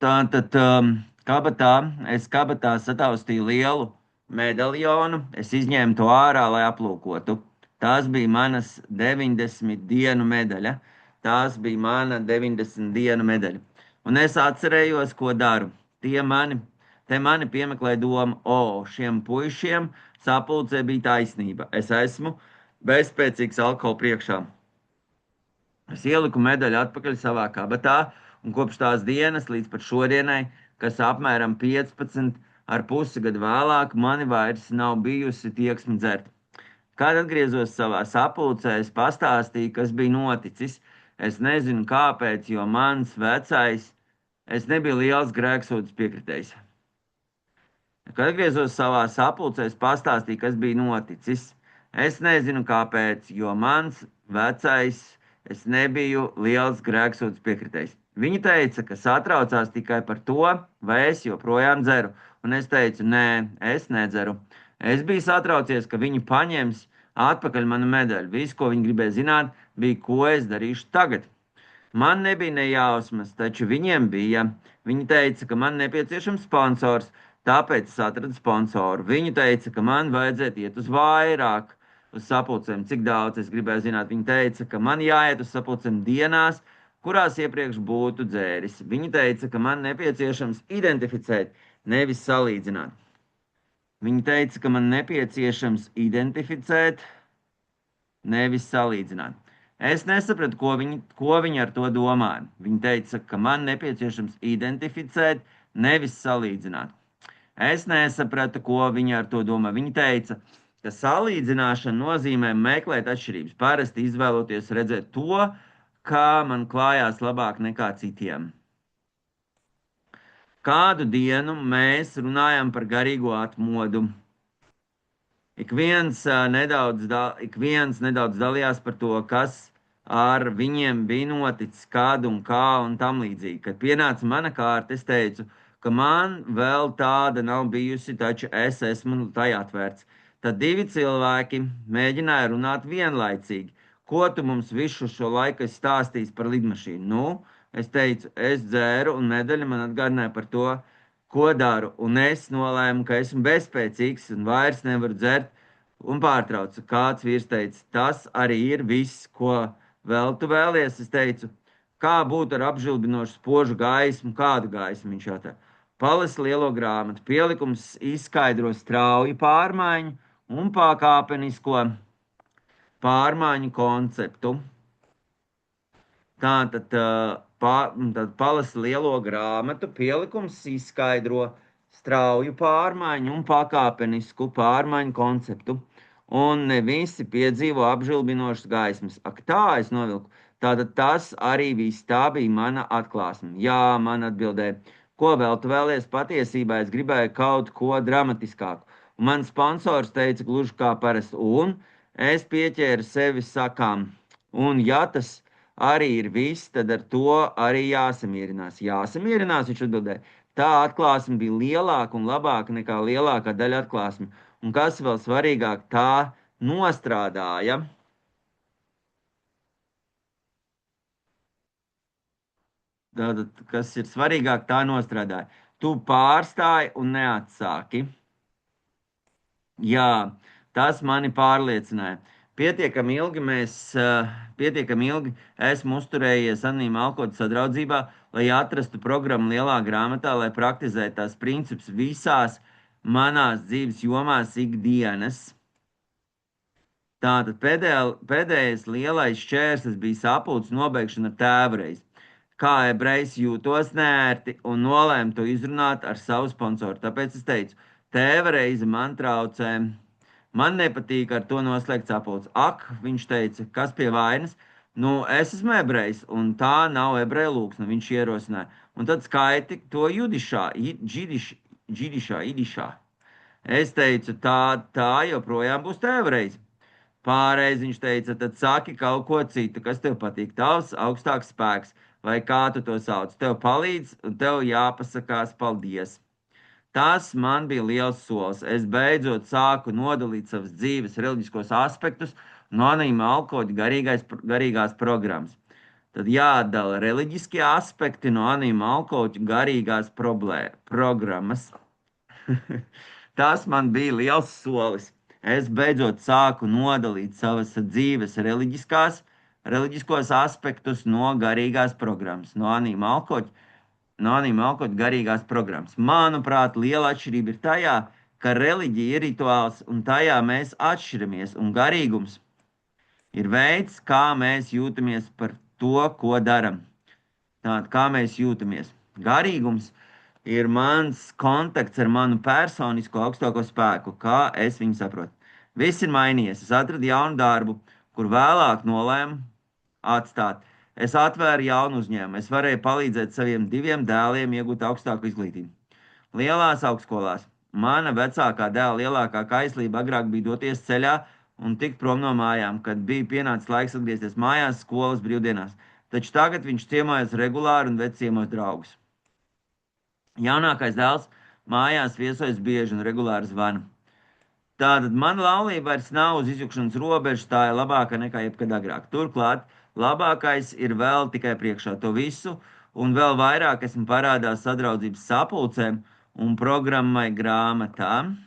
Tātad es kabatā sataustīju lielu medaļonu, es izņēmu to ārā, lai aplūkotu. Tās bija manas 90 dienu medaļa. Tās bija mana 90 dienu medaļa. Un es atcerējos, ko daru. Te mani piemeklē doma, šiem puišiem sapulcē bija taisnība. Es esmu bezspēcīgs alkohola priekšā. Es ieliku medaļu atpakaļ savā kabatā, un kopš tās dienas līdz pat šodienai, kas apmēram 15,5 gadu vēlāk, mani vairs nav bijusi tieksme dzert. Kad atgriezos savā sapulcē, es pastāstīju, kas bija noticis. Es nezinu, kāpēc, jo mans vecais, es nebiju liels grēksūdzes piekritējs. Kad atgriezos savā sapulcē, es pastāstīju, kas bija noticis. Es nezinu, kāpēc, jo mans vecais, es nebiju liels grēksūdzes piekritējs. Viņa teica, ka satraucās tikai par to, vai es joprojām dzeru. Un es teicu, nē, es nedzeru. Es biju satraucies, ka viņi paņems atpakaļ manu medaļu. Viss, ko viņi gribēja zināt, bija, ko es darīšu tagad. Man nebija ne jausmas, taču viņiem bija. Viņi teica, ka man nepieciešams sponsors, tāpēc es atradu sponsoru. Viņi teica, ka man vajadzētu iet uz vairāk, uz sapulcēm, cik daudz es gribēju zināt. Viņi teica, ka man jāiet uz sapulcēm dienās, kurās iepriekš būtu dzēris. Viņi teica, ka man nepieciešams identificēt, nevis salīdzināt. Viņi teica, ka man nepieciešams identificēt, nevis salīdzināt. Es nesapratu, ko viņi ar to domāja. Viņi teica, ka man nepieciešams identificēt, nevis salīdzināt. Es nesapratu, ko viņi ar to domā. Viņi teica, ka salīdzināšana nozīmē meklēt atšķirības, parasti izvēloties redzēt to, kā man klājās labāk nekā citiem. Kādu dienu mēs runājam par garīgo atmodu. Ik viens nedaudz dalījās par to, kas ar viņiem bija noticis, kad un kā un tam līdzīgi. Kad pienāca mana kārta, es teicu, ka man vēl tāda nav bijusi, taču es esmu tai atvērts. Tad divi cilvēki mēģināja runāt vienlaicīgi. Ko tu mums visu šo laiku esi stāstījis par lidmašīnu? Nu, es teicu, es dzēru, un medaļa man atgādināja par to, ko daru. Un es nolēmu, ka esmu bezspēcīgs un vairs nevaru dzert. Un pārtraucu. Kāds vīrs teica, tas arī ir viss, ko vēl tu vēlies. Es teicu, kā būtu ar apžilbinošu spožu gaismu, kādu gaismu viņš jautā. Palasi lielo grāmatu. Pielikums izskaidro strauju pārmaiņu un pakāpenisko pārmaiņu konceptu. Tātad palasi lielo grāmatu. Pielikums izskaidro strauju pārmaiņu un pakāpenisku pārmaiņu konceptu. Un ne visi piedzīvo apžilbinošas gaismas. Ak, tā es novilku. Tātad tas arī viss. Tā bija mana atklāsme. Jā, man atbildēja. Ko vēl tu vēlies? Patiesībā es gribēju kaut ko dramatiskāku. Un mans sponsors teica gluži kā parasti. Un es pieķēru sevi sakām. Un ja tas arī ir viss, tad ar to arī jāsamierinās. Jāsamierinās, viņš atbildēja. Tā atklāsme bija lielāka un labāka nekā lielākā daļa atklāsme. Un kas vēl svarīgāk, tā nostrādāja. Tātad, kas ir svarīgāk, tā nostrādāja. Tu pārstāji un neatsāki. Jā, tas mani pārliecināja. Pietiekami ilgi esmu uzturējies Anonīma alkohoļa sadraudzībā, lai atrastu programmu lielā grāmatā, lai praktizētu tās principus visās manās dzīves jomās ikdienas. Tātad pēdējais lielais šķērslis bija sapulces nobeigšana ar tēvreiz. Kā ebrejs jūtos neērti un nolēmu to izrunāt ar savu sponsoru. Tāpēc es teicu, tēvreize man traucē. Man nepatīk ar to noslēgt sapulci. Ak, viņš teica, kas pie vainas? Nu, es esmu ebrejs, un tā nav ebreja lūksne, viņš ierosināja. Un tad skaiti to jidišā. Es teicu, tā joprojām būs tēvreiz. Pārreiz viņš teica, tad saki kaut ko citu, kas tev patīk. Tavs augstāks spēks, vai kā tu to sauc. Tev palīdz, un tev jāpasakās paldies. Tas man bija liels solis. Es beidzot sāku nodalīt savas dzīves reliģiskos aspektus no Anonīma alkohoļa garīgās programmas. Tad jāatdala reliģiskie aspekti no anima alkohoļu garīgās programmas. Tas man bija liels solis. Es beidzot sāku nodalīt savas dzīves reliģiskos aspektus no garīgās programmas, no anima alkohoļu garīgās programmas. Manuprāt, liela atšķirība ir tajā, ka reliģija ir rituāls un tajā mēs atšķiramies, un garīgums ir veids, kā mēs jūtamies par to, ko darām. Tātad, kā mēs jūtamies. Garīgums ir mans kontakts ar manu personisko augstāko spēku, kā es viņu saprotu. Viss ir mainījies. Es atradu jaunu darbu, kur vēlāk nolēmu atstāt. Es atvēru jaunu uzņēmumu. Es varēju palīdzēt saviem diviem dēliem iegūt augstāku izglītību. Lielās augstskolās. Mana vecākā dēla lielākā kaislība agrāk bija doties ceļā un tikt prom no mājām, kad bija pienācis laiks atgriezties mājās, skolas brīvdienās. Taču tagad viņš ciemojas regulāri un ved ciemos draugus. Jaunākais dēls mājās viesojas bieži un regulāri zvana. Tātad mana laulība vairs nav uz izjukšanas robežas, tā ir labāka nekā jebkad agrāk. Turklāt, labākais ir vēl tikai priekšā to visu, un vēl vairāk esmu parādās sadraudzības sapulcēm un programmai grāmatām.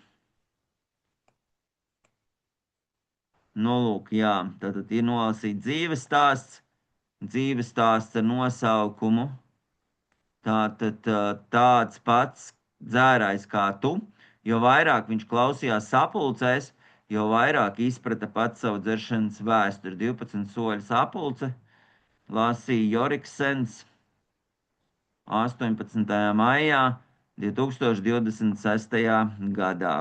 Nu, lūk, jā, tātad ir nolasīts dzīves stāsts ar nosaukumu. Tātad tāds pats dzērājs kā tu, jo vairāk viņš klausījās sapulcēs, jo vairāk izprata pats savu dzeršanas vēsturi. 12 soļu sapulce lasīja Joriksens 18. maijā 2026. gadā.